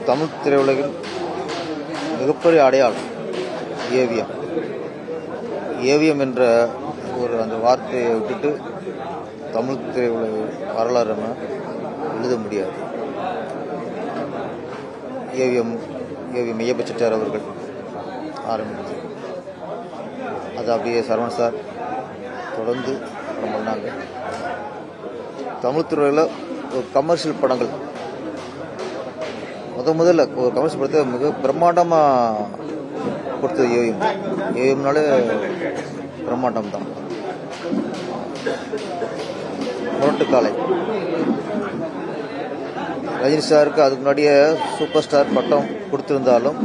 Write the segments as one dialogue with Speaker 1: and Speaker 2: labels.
Speaker 1: தமிழ் திரையுலகில் மிகப்பெரிய அடையாளம் ஏவிஎம். ஏவிஎம் என்ற அந்த வார்த்தையை விட்டுட்டு தமிழ் திரையுலக வரலாறு எழுத முடியாது. ஏவிஎம் ஐயப்ப செட்டியார் அவர்கள் ஆரம்பித்து அது அப்படியே சரவணன் சார் தொடர்ந்து படம் பண்ணாங்க. தமிழ் துறையில் ஒரு கமர்ஷியல் படங்கள் முதல்ல ஒரு கமர்ஷியல் படத்தை மிக பிரம்மாண்டமாக கொடுத்தது ஏவிஎம். ஏவிஎம்னாலே பிரம்மாண்டம் தான். முரட்டுக்காலை ரஜினி சாருக்கு அதுக்கு முன்னாடியே சூப்பர் ஸ்டார் பட்டம் கொடுத்திருந்தாலும்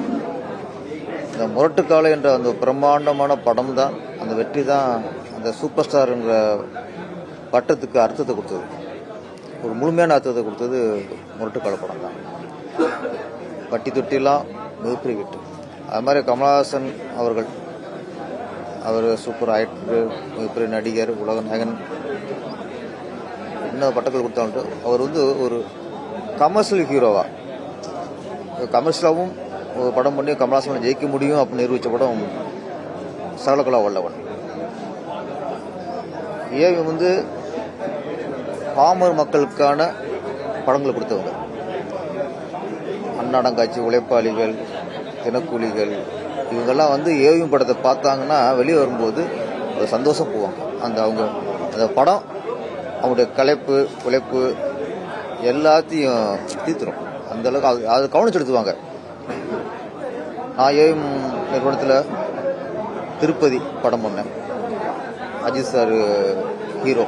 Speaker 1: இந்த முரட்டுக்காலை என்ற அந்த பிரம்மாண்டமான படம் தான், அந்த வெற்றி தான் அந்த சூப்பர் ஸ்டாருங்கிற பட்டத்துக்கு அர்த்தத்தை கொடுத்தது. ஒரு முழுமையான அர்த்தத்தை கொடுத்தது முரட்டுக்காலை படம் தான். பட்டி தொட்டிலாம் மிகப்பெரிய வெற்றி. அது மாதிரி கமலஹாசன் அவர்கள், அவர் சூப்பர் ஆக்டர், மிகப்பெரிய நடிகர், உலக நாயகன், என்ன பட்டங்கள் கொடுத்தாலும் அவர் ஒரு கமர்ஷியல் ஹீரோவா, கமர்ஷியலாகவும் ஒரு படம் பண்ணி கமலஹாசன் ஜெயிக்க முடியும் அப்படின்னு நிரூபித்த படம் சகலகலா வல்லவன். ஏவிஎம் பாமர் மக்களுக்கான படங்களை கொடுத்தவங்க. அன்னாடங்காட்சி, உழைப்பாளிகள், தினக்கூலிகள், இவங்கெல்லாம் ஏவிஎம் படத்தை பார்த்தாங்கன்னா வெளியே வரும்போது ஒரு சந்தோஷம் போவாங்க. அந்த படம் அவங்களுடைய களைப்பு, உழைப்பு எல்லாத்தையும் தீர்த்துரும். அந்த அளவுக்கு அதை கவனிச்சு எடுத்துவாங்க. நான் ஏவிஎம் நிறுவனத்தில் திருப்பதி படம் பண்ணேன். Ajith sir hero.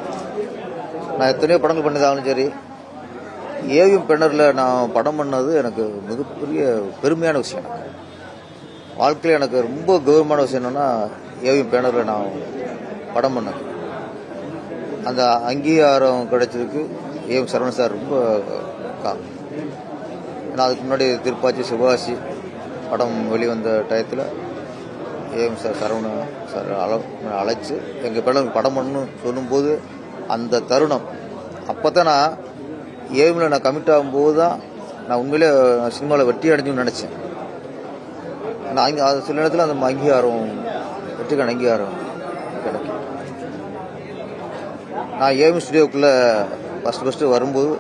Speaker 1: நான் எத்தனையோ படங்கள் பண்ணதாலும் சரி, ஏவிஎம் பெண்ணரில் நான் படம் பண்ணது எனக்கு மிகப்பெரிய பெருமையான விஷயம். வாழ்க்கையில் எனக்கு ரொம்ப கௌரவமான விஷயம் என்னன்னா, ஏவிஎம் பேனரில் நான் படம் பண்ணேன். அந்த அங்கீகாரம் கிடைச்சதுக்கு ஏவிஎம் சரவணன் சார் ரொம்ப ஏன்னா அதுக்கு முன்னாடி திருப்பாச்சி, சிவாசி படம் வெளிவந்த டயத்தில் ஏவிஎம் சார் சரவணன் சார் அழைச்சி எங்கள் பேரில் படம் பண்ணணும்னு சொல்லும்போது அந்த தருணம், அப்போ தான் நான் ஏவிஎம்ல நான் கமிட் ஆகும்போது தான் நான் உண்மையிலே சினிமாவில் வெற்றி அடைஞ்சுன்னு நினச்சேன். நான் அது சில நேரத்தில் அந்த அங்கீகாரம், வெற்றிக்கான அங்கீகாரம் கிடைக்கும். நான் ஏவிஎம் ஸ்டுடியோக்குள்ளே ஃபஸ்ட்டு வரும்போது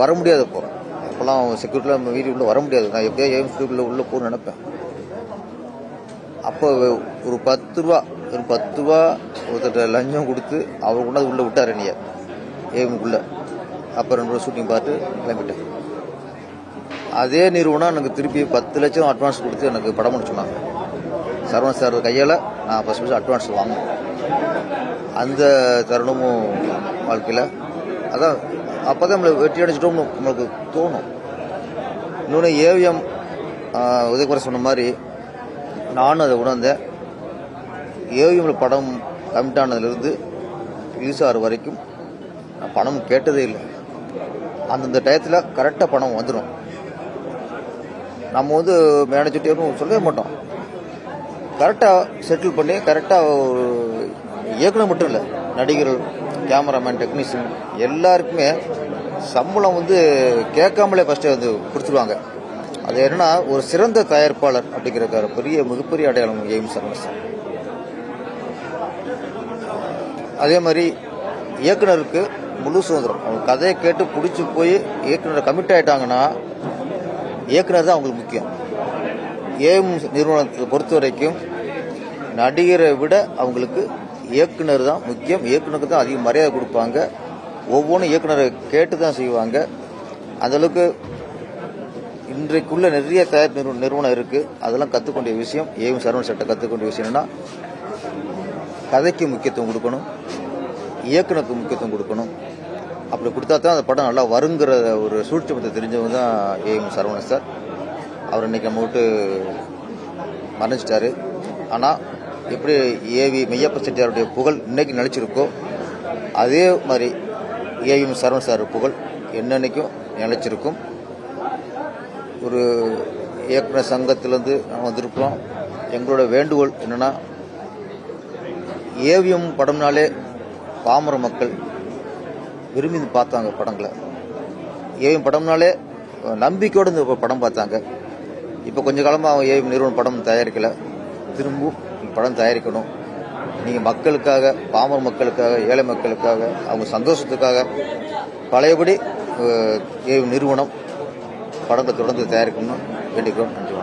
Speaker 1: வர முடியாது. அப்போல்லாம் செக்யூரிட்டியில் நம்ம வீட்டுக்குள்ளே வர முடியாது. நான் எப்படியா ஏவிஎம் ஸ்டுடியோக்குள்ளே உள்ளே போகணும்னு நினைப்பேன். அப்போ ஒரு 10 ரூபா ஒருத்தர் லஞ்சம் கொடுத்து அவர் கொண்டாந்து உள்ளே விட்டார் என்னைய ஏவிஎம்குள்ளே. அப்போ 2 ரூபா ஷூட்டிங் பார்த்து கிளம்பிட்டேன். அதே நிறுவனம் எனக்கு திருப்பி 10 லட்சம் அட்வான்ஸ் கொடுத்து எனக்கு படம் பண்ண சொன்னாங்க. சரவணன் சார் கையால் நான் ஃபஸ்ட் அட்வான்ஸ் வாங்கினேன். அந்த தருணமும் வாழ்க்கையில் அதான் அப்போ தான் நம்மளை வெற்றி அடைச்சிட்டோம்னு நம்மளுக்கு தோணும். இன்னொன்று ஏவிஎம் உதயகுமார் சொன்ன மாதிரி நானும் அதை உணர்ந்தேன். ஏவிஎம்ல படம் கமிட் ஆனதுலேருந்து ரிலீஸ் ஆகிற வரைக்கும் நான் பணம் கேட்டதே இல்லை. அந்தந்த டயத்தில் கரெக்டாக பணம் வந்துடும். நம்ம மேனேஜர்கிட்டையும் சொல்லவே மாட்டோம். கரெக்டாக செட்டில் பண்ணி கரெக்டாக ஒரு இயக்குனர் மட்டும் இல்லை, நடிகர்கள், கேமராமேன், டெக்னீஷியன் எல்லாருக்குமே சம்பளம் கேட்காமலே ஃபஸ்ட்டு கொடுத்துருவாங்க. அது என்னன்னா ஒரு சிறந்த தயாரிப்பாளர் அப்படிங்கிற மிகப்பெரிய அடையாளம் ஏவிஎம் சரவணன் சார். அதே மாதிரி இயக்குனருக்கு முழு சுதந்திரம். அவங்க கதையை கேட்டு பிடிச்சி போய் இயக்குனரை கமிட் ஆகிட்டாங்கன்னா இயக்குனர் தான் அவங்களுக்கு முக்கியம். ஏவிஎம் நிறுவனத்தை பொறுத்த வரைக்கும் நடிகரை விட அவங்களுக்கு இயக்குனர் தான் முக்கியம். இயக்குனருக்கு தான் அதிக மரியாதை கொடுப்பாங்க. ஒவ்வொன்றும் இயக்குனரை கேட்டு தான் செய்வாங்க. அந்தளவுக்கு இன்றைக்குள்ள நிறைய தயார் நிறுவனம் இருக்குது. அதெல்லாம் கற்றுக்கொண்ட விஷயம் ஏவிஎம் சரவணன் சார்ட்ட கற்றுக்கொண்ட விஷயம் என்னன்னா, கதைக்கு முக்கியத்துவம் கொடுக்கணும், இயக்குனருக்கு முக்கியத்துவம் கொடுக்கணும். அப்படி கொடுத்தா தான் அந்த படம் நல்லா வருங்கிற ஒரு சூழ்ச்சிபத்தை தெரிஞ்சவங்க தான் ஏவிஎம் சரவணன் சார். அவர் இன்னைக்கு நம்ம விட்டு மறைஞ்சிட்டாரு. ஆனால் எப்படி ஐயப்ப செட்டியாருடைய புகழ் இன்னைக்கு நினைச்சிருக்கோ அதே மாதிரி ஏவிஎம் சரவணன் சார் புகழ் என்னன்னைக்கும் நினைச்சிருக்கும். ஒரு இயக்குனர் சங்கத்திலேருந்து நான் வந்திருக்கிறோம். எங்களோட வேண்டுகோள் என்னென்னா, ஏவிஎம் படம்னாலே பாமர மக்கள் விரும்பி பார்த்தாங்க படங்களை. ஏவிஎம் படம்னாலே நம்பிக்கையோடு இந்த படம் பார்த்தாங்க. இப்போ கொஞ்ச காலமாக அவங்க ஏஎம் நிறுவனம் படம் தயாரிக்கல, திரும்பவும் படம் தயாரிக்கணும். நீங்கள் மக்களுக்காக, பாமர மக்களுக்காக, ஏழை மக்களுக்காக, அவங்க சந்தோஷத்துக்காக பழையபடி ஏஎம் நிறுவனம் படத்தை தொடர்ந்து தயாரிக்கணும்னு வேண்டிக்கிறோம். நன்றி.